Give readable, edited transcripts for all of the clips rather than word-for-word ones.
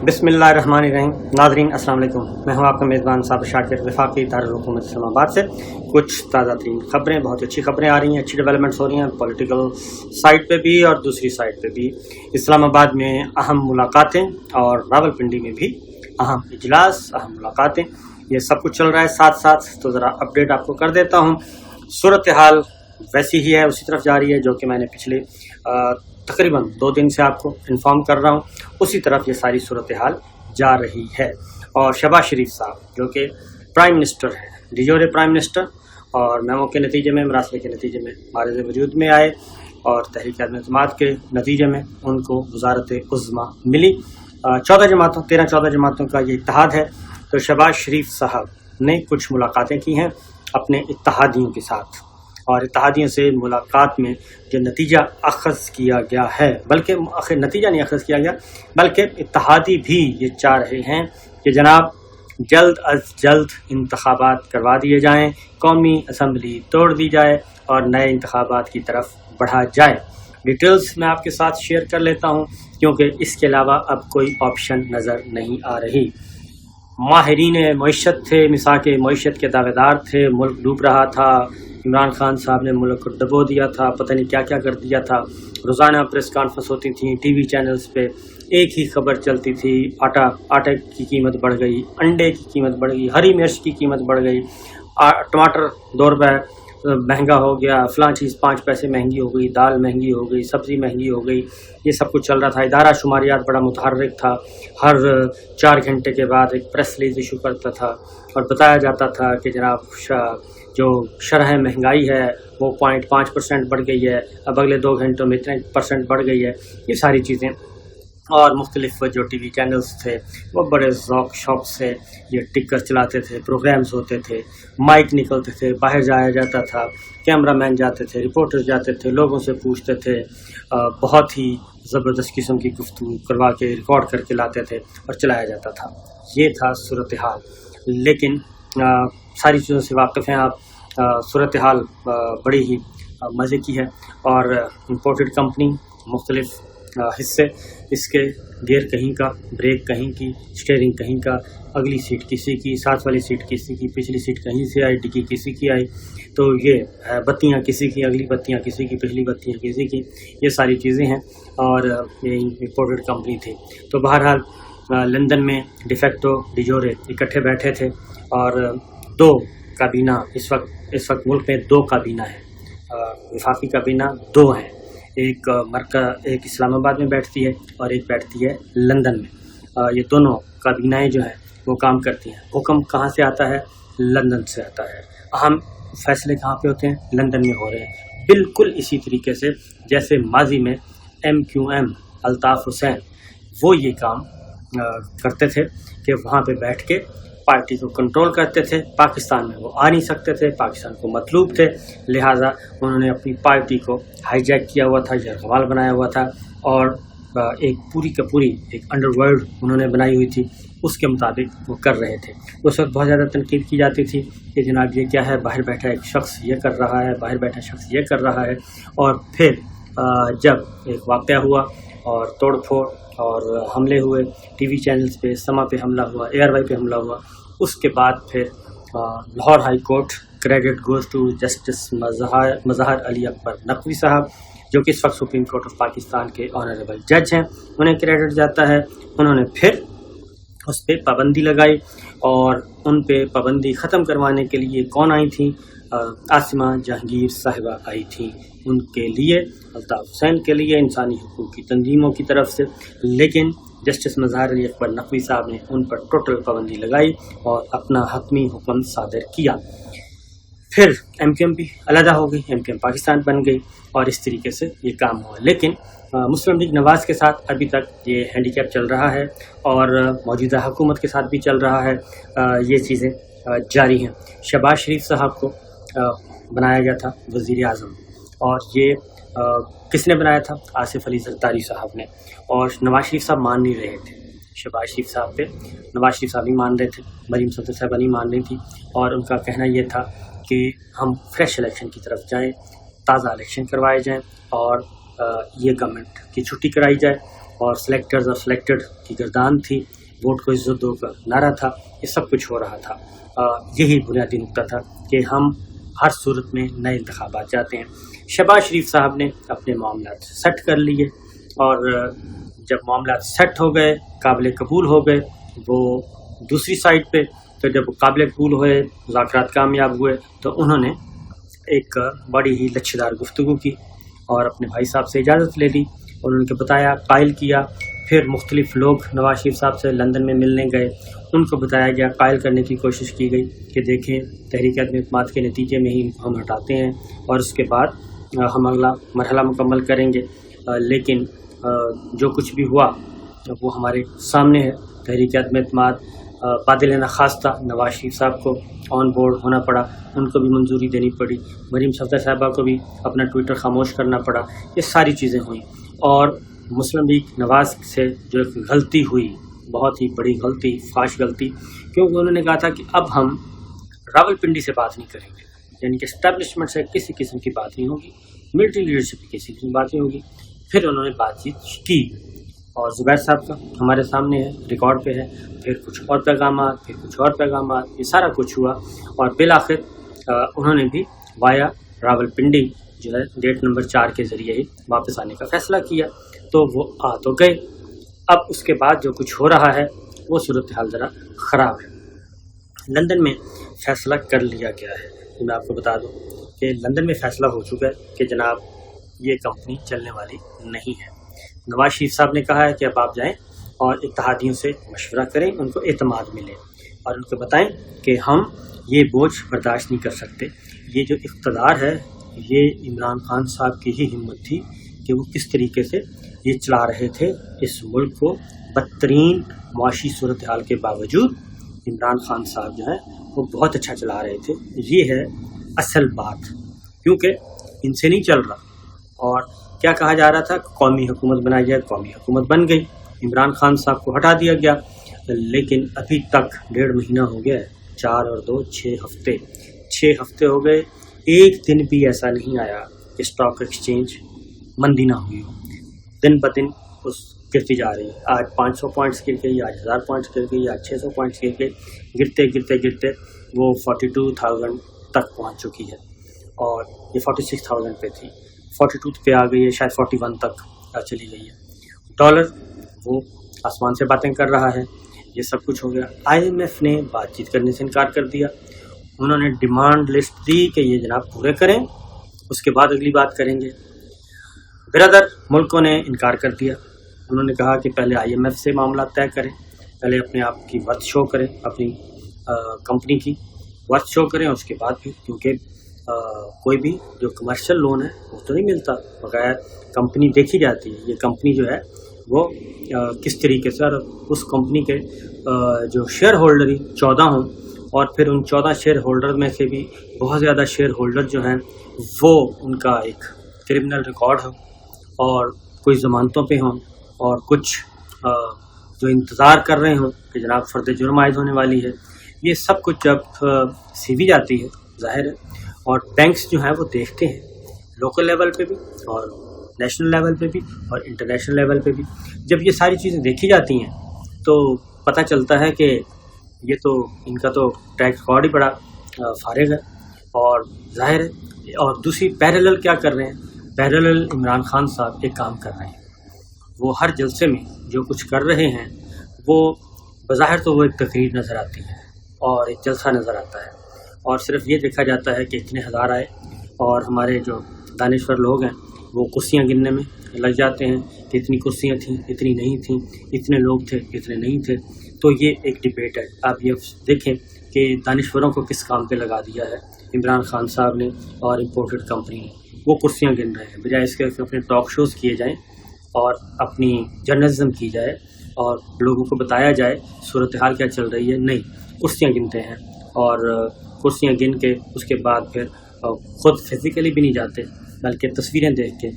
बिस्मिल्लाहिर्रहमानिर्रहीम। नाज़रीन अस्सलाम वालेकुम, मैं हूं आपका मेज़बान साबिर शाकिर, वफाकी दारुल-हुकूमत इस्लामाबाद से। कुछ ताज़ा तरीन खबरें, बहुत अच्छी खबरें आ रही हैं, अच्छी डेवलपमेंट्स हो रही हैं पॉलिटिकल साइड पे भी और दूसरी साइड पे भी। इस्लामाबाद में अहम मुलाकातें और रावलपिंडी में भी अहम इजलास, अहम मुलाकातें, ये सब कुछ चल रहा है साथ साथ। तो ज़रा अपडेट आपको कर देता हूँ। सूरत हाल वैसी ही है, उसी तरफ जा रही है जो कि मैंने पिछले तकरीबन 2 दिन से आपको इन्फॉर्म कर रहा हूँ, उसी तरफ ये सारी सूरत हाल जा रही है। और शहबाज शरीफ साहब जो कि प्राइम मिनिस्टर हैं, डिजोरे प्राइम मिनिस्टर, और मेमो के नतीजे में, मरासले के नतीजे में मारिज़ वजूद में आए और तहरीक अदम-ए-एतमाद के नतीजे में उनको वज़ारत उज़्मा मिली। 13-14 जमातों का ये इत्तेहाद है। तो शहबाज शरीफ साहब ने कुछ मुलाकातें की हैं अपने इत्तेहादियों के साथ, और इत्तेहादियों से मुलाकात में जो नतीजा अख़ज़ किया गया है, बल्कि आखिर नतीजा नहीं अख़ज़ किया गया, बल्कि इत्तेहादी भी ये चाह रहे हैं कि जनाब जल्द अज जल्द इंतखाबात करवा दिए जाएं, कौमी असम्बली तोड़ दी जाए और नए इंतखाबात की तरफ बढ़ा जाए। डिटेल्स मैं आपके साथ शेयर कर लेता हूँ, क्योंकि इसके अलावा अब कोई ऑप्शन नज़र नहीं आ रही। माहिरीन मईशत थे, मिसाक मईशत के दावेदार थे, मुल्क डूब रहा था, इमरान खान साहब ने मुल्क को डबो दिया था, पता नहीं क्या क्या कर दिया था। रोज़ाना प्रेस कॉन्फ्रेंस होती थी, टीवी चैनल्स पे एक ही खबर चलती थी, आटे की कीमत बढ़ गई, अंडे की कीमत बढ़ गई, हरी मिर्च की कीमत बढ़ गई, टमाटर 2 रुपये महंगा हो गया, फ़लाँ चीज़ 5 पैसे महंगी हो गई, दाल महंगी हो गई, सब्ज़ी महंगी हो गई, ये सब कुछ चल रहा था। इदारा शुमारियात बड़ा मुतहर्रिक था, हर 4 घंटे के बाद एक प्रेस रिलीज़ इशू करता था और बताया जाता था कि जनाब जो शरह महंगाई है वो 0.5% बढ़ गई है, अब अगले 2 घंटों में इतने % बढ़ गई है। ये सारी चीज़ें, और मुख्तलिफ जो टीवी चैनल्स थे वो बड़े ज़ौक़ शौक़ से ये टिकर चलाते थे, प्रोग्राम्स होते थे, माइक निकलते थे, बाहर जाया जाता था, कैमरामैन जाते थे, रिपोर्टर्स जाते थे, लोगों से पूछते थे, बहुत ही ज़बरदस्त किस्म की गुफ्तगू करवा के रिकॉर्ड करके लाते थे और चलाया जाता था। ये था सूरत हाल। लेकिन सारी चीज़ों से वाकिफ़ हैं आप। सूरत हाल बड़ी ही मज़े की है, और इम्पोर्टेड कंपनी, मुख्तलिफ हिस्से, इसके गियर कहीं का, ब्रेक कहीं की, स्टीयरिंग कहीं का, अगली सीट किसी की, साथ वाली सीट किसी की, पिछली सीट कहीं से आई, डिग्गी किसी की आई, तो ये बत्तियां किसी की, अगली बत्तियां किसी की, पिछली बत्तियां किसी की, ये सारी चीज़ें हैं। और ये इम्पोर्टेड कंपनी थी। तो बहरहाल लंदन में डिफेक्टो डिजोरे इकट्ठे बैठे थे, और 2 काबीना इस वक्त मुल्क में 2 काबीना है, वफाकी काबीना 2 हैं। एक इस्लामाबाद में बैठती है और एक बैठती है लंदन में। ये दोनों काबीनाएँ जो हैं वो काम करती हैं। हुक्म कहाँ से आता है? लंदन से आता है। अहम फैसले कहाँ पे होते हैं? लंदन में हो रहे हैं। बिल्कुल इसी तरीके से जैसे माजी में MQM अल्ताफ़ हुसैन वो ये काम करते थे कि वहाँ पे बैठ के पार्टी को कंट्रोल करते थे। पाकिस्तान में वो आ नहीं सकते थे, पाकिस्तान को मतलूब थे, लिहाजा उन्होंने अपनी पार्टी को हाईजैक किया हुआ था, यरगमाल बनाया हुआ था, और एक पूरी का पूरी एक अंडरवर्ल्ड उन्होंने बनाई हुई थी, उसके मुताबिक वो कर रहे थे। उस वक्त बहुत ज़्यादा तनकीद की जाती थी कि जनाब ये क्या है, बाहर बैठा एक शख्स ये कर रहा है, बाहर बैठा शख्स ये कर रहा है। और फिर जब एक वाक़या हुआ और तोड़ फोड़ और हमले हुए, टीवी चैनल्स पे, समा पे हमला हुआ, एयरवाई पे हमला हुआ, उसके बाद फिर Lahore high court, credit goes to justice Mazhar Ali Akbar Naqvi साहब, जो कि इस वक्त सुप्रीम कोर्ट ऑफ पाकिस्तान के ऑनरेबल जज हैं, उन्हें क्रेडिट जाता है। उन्होंने फिर उस पर पाबंदी लगाई, और उन पे पाबंदी ख़त्म करवाने के लिए कौन आई थी? आसिमा जहांगीर साहिबा आई थी, उनके लिए, अल्ताफ़ हुसैन के लिए, इंसानी हुकूक़ की तंजीमों की तरफ से। लेकिन जस्टिस मज़हर अली अकबर नकवी साहब ने उन पर टोटल पाबंदी लगाई और अपना हतमी हुक्म सादर किया। फिर MQM भी अलहदा हो गई, MQM पाकिस्तान बन गई, और इस तरीके से ये काम हुआ। लेकिन मुस्लिम लीग नवाज़ के साथ अभी तक ये हैंडीकैप चल रहा है, और मौजूदा हुकूमत के साथ भी चल रहा है। ये चीज़ें जारी हैं। शहबाज शरीफ साहब को बनाया गया था वज़ीर आज़म, और ये किसने बनाया था? आसिफ अली ज़रदारी साहब ने। और नवाज शरीफ साहब मान नहीं रहे थे शहबाज शरीफ साहब पे, नवाज शरीफ साहब नहीं मान रहे थे, मरीम सदर साहबा नहीं मान रही थी, और उनका कहना ये था कि हम फ्रेश इलेक्शन की तरफ जाएं, ताज़ा इलेक्शन करवाए जाएं, और یہ گورنمنٹ کی چھٹی کرائی جائے اور سلیکٹرز اور سلیکٹڈ کی گردان تھی، ووٹ کو عزت دو کا نعرہ تھا، یہ سب کچھ ہو رہا تھا۔ یہی بنیادی نقطہ تھا کہ ہم ہر صورت میں نئے انتخابات چاہتے ہیں۔ شہباز شریف صاحب نے اپنے معاملات سیٹ کر لیے، اور جب معاملات سیٹ ہو گئے، قابل قبول ہو گئے، وہ دوسری سائڈ پہ تو جب قابل قبول ہوئے، مذاکرات کامیاب ہوئے، تو انہوں نے ایک بڑی ہی لچھدار گفتگو کی اور اپنے بھائی صاحب سے اجازت لے لی اور ان کو بتایا، قائل کیا۔ پھر مختلف لوگ نواز شریف صاحب سے لندن میں ملنے گئے، ان کو بتایا گیا، قائل کرنے کی کوشش کی گئی کہ دیکھیں تحریک عدم اعتماد کے نتیجے میں ہی ہم ہٹاتے ہیں اور اس کے بعد ہم اگلا مرحلہ مکمل کریں گے، لیکن جو کچھ بھی ہوا وہ ہمارے سامنے ہے۔ تحریک عدم اعتماد بادل نخواستہ نواز شریف صاحب کو آن بورڈ ہونا پڑا، ان کو بھی منظوری دینی پڑی، مریم صفدر صاحبہ کو بھی اپنا ٹویٹر خاموش کرنا پڑا، یہ ساری چیزیں ہوئیں۔ اور مسلم لیگ نواز سے جو ایک غلطی ہوئی، بہت ہی بڑی غلطی، فاش غلطی، کیونکہ انہوں نے کہا تھا کہ اب ہم راولپنڈی سے بات نہیں کریں گے، یعنی کہ اسٹیبلشمنٹ سے کسی قسم کی بات نہیں ہوگی، ملٹری لیڈرشپ کی کسی قسم کی بات نہیں ہوگی۔ پھر انہوں نے بات چیت کی اور زبیر صاحب کا ہمارے سامنے ہے، ریکارڈ پہ ہے، پھر کچھ اور پیغامات، پھر کچھ اور پیغامات، یہ سارا کچھ ہوا اور بالآخر انہوں نے بھی وایا راولپنڈی جو ہے گیٹ نمبر 4 کے ذریعے ہی واپس آنے کا فیصلہ کیا، تو وہ آ تو گئے۔ اب اس کے بعد جو کچھ ہو رہا ہے وہ صورتحال ذرا خراب ہے۔ لندن میں فیصلہ کر لیا گیا ہے، میں آپ کو بتا دوں کہ لندن میں فیصلہ ہو چکا ہے کہ جناب یہ کمپنی چلنے والی نہیں ہے۔ نواز شریف صاحب نے کہا ہے کہ اب آپ جائیں اور اتحادیوں سے مشورہ کریں، ان کو اعتماد ملے اور ان کو بتائیں کہ ہم یہ بوجھ برداشت نہیں کر سکتے۔ یہ جو اقتدار ہے یہ عمران خان صاحب کی ہی ہمت تھی کہ وہ کس طریقے سے یہ چلا رہے تھے اس ملک کو، بدترین معاشی صورتحال کے باوجود عمران خان صاحب جو ہیں وہ بہت اچھا چلا رہے تھے۔ یہ ہے اصل بات، کیونکہ ان سے نہیں چل رہا۔ اور کیا کہا جا رہا تھا، قومی حکومت بنائی جائے، قومی حکومت بن گئی، عمران خان صاحب کو ہٹا دیا گیا، لیکن ابھی تک 1.5 مہینہ ہو گیا ہے، 4 اور 2 6 ہفتے، 6 ہفتے ہو گئے، ایک دن بھی ایسا نہیں آیا کہ اسٹاک ایکسچینج مندی نہ ہوئی ہو۔ دن بدن اس گرتی جا رہی ہے، آج 500 پوائنٹس گر گئی، آج 1000 پوائنٹس گر گئی، آج 600 پوائنٹس گر گئی، گرتے گرتے گرتے وہ 42,000 تک پہنچ چکی ہے، اور یہ 46,000 پہ تھی، 42 پہ آ گئی ہے، شاید 41 تک چلی گئی ہے۔ ڈالر وہ آسمان سے باتیں کر رہا ہے، یہ سب کچھ ہو گیا۔ IMF نے بات چیت کرنے سے انکار کر دیا، انہوں نے ڈیمانڈ لسٹ دی کہ یہ جناب پورے کریں، اس کے بعد اگلی بات کریں گے۔ برادر ملکوں نے انکار کر دیا، انہوں نے کہا کہ پہلے IMF سے معاملات طے کریں، پہلے اپنے آپ کی ورتھ شو کریں، اپنی کمپنی کی ورتھ شو کریں، اس کے بعد بھی، کیونکہ کوئی بھی جو کمرشل لون ہے وہ تو نہیں ملتا، بغیر کمپنی دیکھی جاتی ہے، یہ کمپنی جو ہے وہ کس طریقے سے، اور اس کمپنی کے جو شیئر ہولڈر ہی 14 ہوں، اور پھر ان 14 شیئر ہولڈر میں سے بھی بہت زیادہ شیئر ہولڈر جو ہیں وہ ان کا ایک کرمنل ریکارڈ ہو، اور کوئی ضمانتوں پہ ہوں، اور کچھ جو انتظار کر رہے ہوں کہ جناب فرد جرم عائد ہونے والی ہے، یہ سب کچھ جب سیوی جاتی ہے ظاہر ہے، اور بینکس جو ہیں وہ دیکھتے ہیں لوکل لیول پہ بھی اور نیشنل لیول پہ بھی اور انٹرنیشنل لیول پہ بھی، جب یہ ساری چیزیں دیکھی جاتی ہیں تو پتہ چلتا ہے کہ یہ تو ان کا تو ٹریک ریکارڈ ہی بڑا فارغ ہے، اور ظاہر ہے۔ اور دوسری پیرالل کیا کر رہے ہیں، پیرالل عمران خان صاحب ایک کام کر رہے ہیں، وہ ہر جلسے میں جو کچھ کر رہے ہیں وہ بظاہر تو وہ ایک تقریر نظر آتی ہے اور ایک جلسہ نظر آتا ہے، اور صرف یہ دیکھا جاتا ہے کہ اتنے ہزار آئے، اور ہمارے جو دانشور لوگ ہیں وہ کرسیاں گننے میں لگ جاتے ہیں کہ اتنی کرسیاں تھیں، اتنی نہیں تھیں، اتنے لوگ تھے، اتنے نہیں تھے۔ تو یہ ایک ڈبیٹ ہے، آپ یہ دیکھیں کہ دانشوروں کو کس کام پہ لگا دیا ہے عمران خان صاحب نے اور امپورٹڈ کمپنی نے، وہ کرسیاں گن رہے ہیں، بجائے اس کے اپنے ٹاک شوز کیے جائیں اور اپنی جرنلزم کی جائے اور لوگوں کو بتایا جائے صورتحال کیا چل رہی ہے۔ نہیں، کرسیاں گنتے ہیں، اور کرسیاں گن کے اس کے بعد پھر خود فزیکلی بھی نہیں جاتے، بلکہ تصویریں دیکھ کے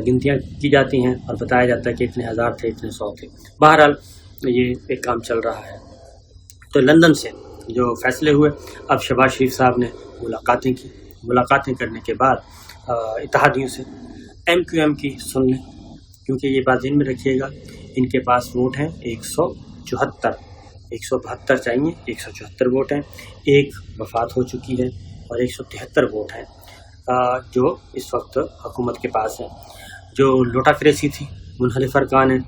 گنتیاں کی جاتی ہیں اور بتایا جاتا ہے کہ اتنے ہزار تھے، اتنے 100 تھے۔ بہرحال یہ ایک کام چل رہا ہے۔ تو لندن سے جو فیصلے ہوئے، اب شہباز شریف صاحب نے ملاقاتیں کی، ملاقاتیں کرنے کے بعد اتحادیوں سے MQM की सुन लें, क्योंकि ये बात ध्यान में रखिएगा, इनके पास वोट हैं 174, 172 चाहिए, 174 वोट हैं, एक वफात हो चुकी है और 173 वोट हैं जो इस वक्त हुकूमत के पास है। जो लोटाक्रेसी थी, मुनहलिफ अरकान हैं,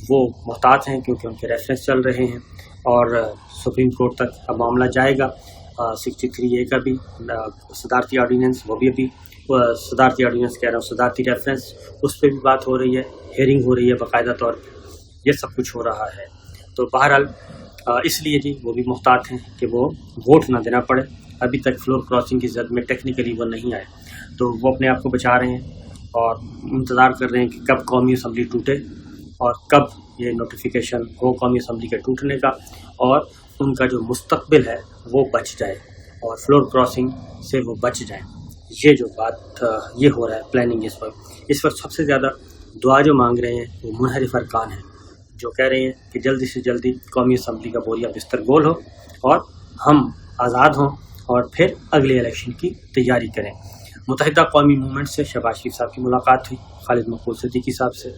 वो मोहतात हैं क्योंकि उनके रेफरेंस चल रहे हैं और सुप्रीम कोर्ट तक अब मामला जाएगा। 63A का भी सदारती ऑर्डीनेंस, वो भी अभी सदारती ऑर्डीनेंस कह रहा हूँ, सदारती रेफरेंस, उस पर भी बात हो रही है, हेयरिंग हो रही है बाकायदा तौर पर, ये सब कुछ हो रहा है। तो बहरहाल इसलिए जी वो भी मुहतात हैं कि वो वोट ना देना पड़े। अभी तक फ्लोर क्रॉसिंग की जद में टेक्निकली वो नहीं आए, तो वो अपने आप को बचा रहे हैं और इंतज़ार कर रहे हैं कि कब कौमी असम्बली टूटे और कब ये नोटिफिकेशन हो कौमी असम्बली के टूटने का और उनका जो मुस्तकबिल है वो बच जाए और फ्लोर क्रॉसिंग से वो बच जाए। ये जो बात ये हो रहा है प्लानिंग इस वक्त सबसे ज़्यादा दुआ जो मांग रहे हैं वो मुनहरिफ अरकान हैं, जो कह रहे हैं कि जल्दी से जल्दी कौमी असम्बली का बोरिया बिस्तर गोल हो और हम आज़ाद हों और फिर अगले इलेक्शन की तैयारी करें। मुत्तहिदा कौमी मूवमेंट से शहबाज शरीफ साहब की मुलाकात हुई खालिद मकबूल सिद्दीकी साहब से,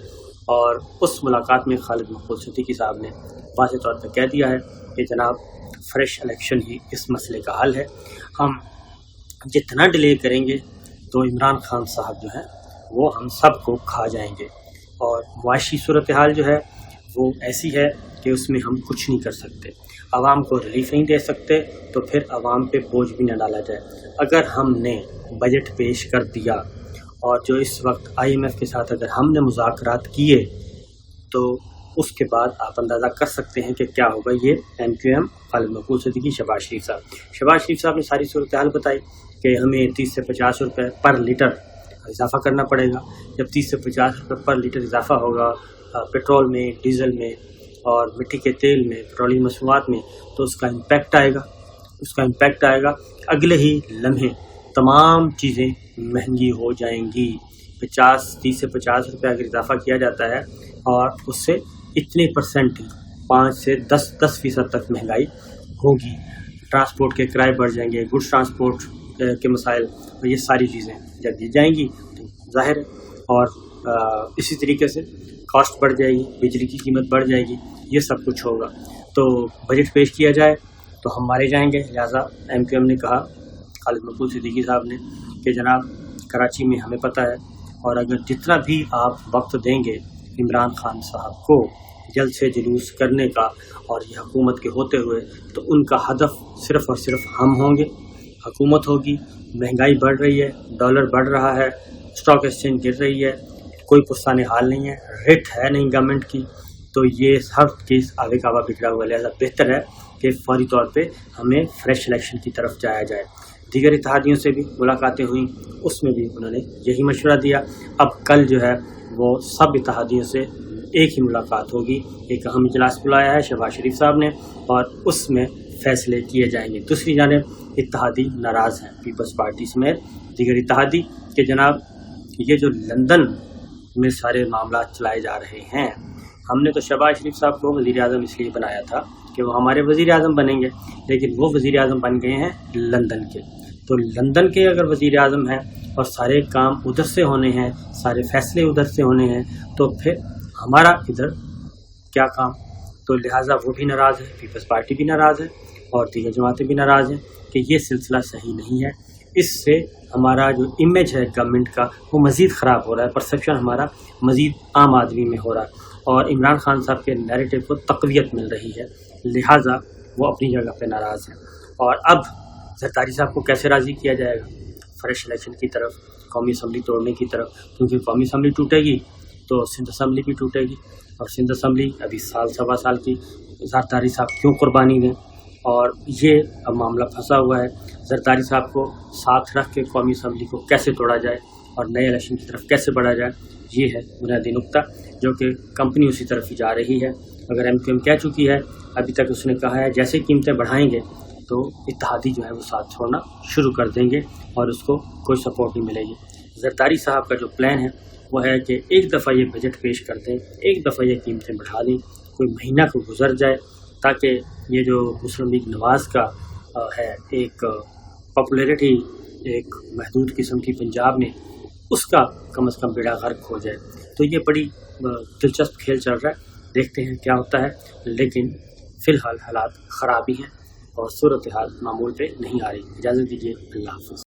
और उस मुलाकात में खालिद मकबूल सिद्दीकी साहब ने वाज़ेह तौर पर कह दिया है कि जनाब फ्रेश इलेक्शन ही इस मसले का हल है। हम जितना डिले करेंगे तो इमरान खान साहब जो हैं वो हम सब को खा जाएंगे और मुआशी सूरत हाल जो है वो ऐसी है कि उसमें हम कुछ नहीं कर सकते। आवाम को रिलीफ नहीं दे सकते तो फिर आवाम पे बोझ भी न डाला जाए। अगर हमने बजट पेश कर दिया और जो इस वक्त IMF के साथ अगर हमने मुज़ाकरात किए तो उसके बाद आप अंदाज़ा कर सकते हैं कि क्या होगा। ये MQM, खालिद मकबूल सिद्दीकी, शहबाज शरीफ साहब ने सारी सूरत हाल बताई कि हमें 30 से 50 रुपये पर लीटर इजाफ़ा करना पड़ेगा। जब 30 से 50 रुपये पर लीटर इजाफ़ा होगा पेट्रोल में, डीज़ल में और मिट्टी के तेल में, पेट्रोलियम मसनूआत में, तो उसका इम्पैक्ट आएगा। अगले ही लम्हे तमाम चीज़ें महंगी हो जाएंगी। 30 से 50 रुपये अगर इजाफ़ा किया जाता है और उससे इतने परसेंट 5 से 10% तक महंगाई होगी। ट्रांसपोर्ट के किराए बढ़ जाएंगे, गुड्स ट्रांसपोर्ट के मसाइल, और ये सारी चीज़ें जब दी जाएंगी तो ज़ाहिर, और इसी तरीके से कॉस्ट बढ़ जाएगी, बिजली की कीमत बढ़ जाएगी, ये सब कुछ होगा। तो बजट पेश किया जाए तो हम मारे जाएंगे। लिहाजा MQM ने कहा, खालिद मकबूल सिद्दीकी साहब ने, कि जनाब कराची में हमें पता है और अगर जितना भी आप वक्त देंगे इमरान खान साहब को जल्द से जुलूस करने का और ये हुकूमत के होते हुए, तो उनका हदफ सिर्फ़ और सिर्फ हम होंगे, हुकूमत होगी। महंगाई बढ़ रही है, डॉलर बढ़ रहा है, स्टॉक एक्सचेंज गिर रही है, कोई पुस्ताने हाल नहीं है, रेट है नहीं गवर्नमेंट की, तो ये हर चीज़ आगे का बिगड़ा हुआ। लिहाजा बेहतर है कि फौरी तौर पे हमें फ्रेश इलेक्शन की तरफ जाया जाए। दीगर इत्तेहादियों से भी मुलाकातें हुई, उसमें भी उन्होंने यही मशवरा दिया। अब कल जो है वो सब इत्तेहादियों से एक ही मुलाकात होगी, एक अहम इजलास बुलाया है शहबाज शरीफ साहब ने और उसमें फ़ैसले किए जाएंगे। दूसरी जानिब इत्तेहादी नाराज़ हैं, पीपल्स पार्टी समेत दीगर इत्तेहादी, कि जनाब ये जो लंदन में सारे मामला चलाए जा रहे हैं, हमने तो शहबाज शरीफ साहब को वज़ीर आज़म इसलिए बनाया था कि वो हमारे वज़ीर आज़म बनेंगे, लेकिन वो वज़ीर आज़म बन गए हैं लंदन के। तो लंदन के अगर वज़ीर आज़म हैं और सारे काम उधर से होने हैं, सारे फैसले उधर से होने हैं, तो फिर हमारा इधर क्या काम। तो लिहाजा वो भी नाराज़ है, पीपल्स पार्टी भी नाराज़ है और दीगर जमातें भी नाराज़ हैं कि ये सिलसिला सही नहीं है। इससे हमारा जो इमेज है गवर्नमेंट का वो मज़ीद ख़राब हो रहा है, परसेप्शन हमारा मज़ीद आम आदमी में हो रहा है और इमरान खान साहब के नैरेटिव को तक़वियत मिल रही है। लिहाजा वो अपनी जगह पे नाराज़ हैं। और अब ज़रदारी साहब को कैसे राज़ी किया जाएगा फ्रेश इलेक्शन की तरफ, कौमी असम्बली तोड़ने की तरफ, क्योंकि कौमी असम्बली टूटेगी तो सिंध असम्बली भी टूटेगी और सिंध असम्बली अभी साल सवा साल की ज़रदारी साहब क्यों कुर्बानी दें। और ये अब मामला फंसा हुआ है, ज़रदारी साहब को साथ रख के कौमी असम्बली को कैसे तोड़ा जाए और नए इलेक्शन की तरफ कैसे बढ़ा जाए, ये है बुनियादी नुक्ता, जो कि कंपनी उसी तरफ ही जा रही है। अगर MQM कह चुकी है, अभी तक उसने कहा है जैसे कीमतें बढ़ाएंगे तो इत्तेहादी जो है वो साथ छोड़ना शुरू कर देंगे और उसको कोई सपोर्ट नहीं मिलेगी। ज़रदारी साहब का जो प्लान है वो है कि एक दफ़ा ये बजट पेश कर दें, एक दफ़ा ये कीमतें बढ़ा दें, कोई महीना को गुजर जाए, ताकि ये जो मुस्लिम लीग नवाज़ का है एक पॉपुलैरिटी एक महदूद किस्म की पंजाब में اس کا کم از کم بیڑا غرق ہو جائے. تو یہ بڑی دلچسپ کھیل چل رہا ہے، دیکھتے ہیں کیا ہوتا ہے. لیکن فی الحال حالات خراب ہی ہیں اور صورتحال معمول پہ نہیں آ رہی. اجازت دیجیے، اللہ حافظ.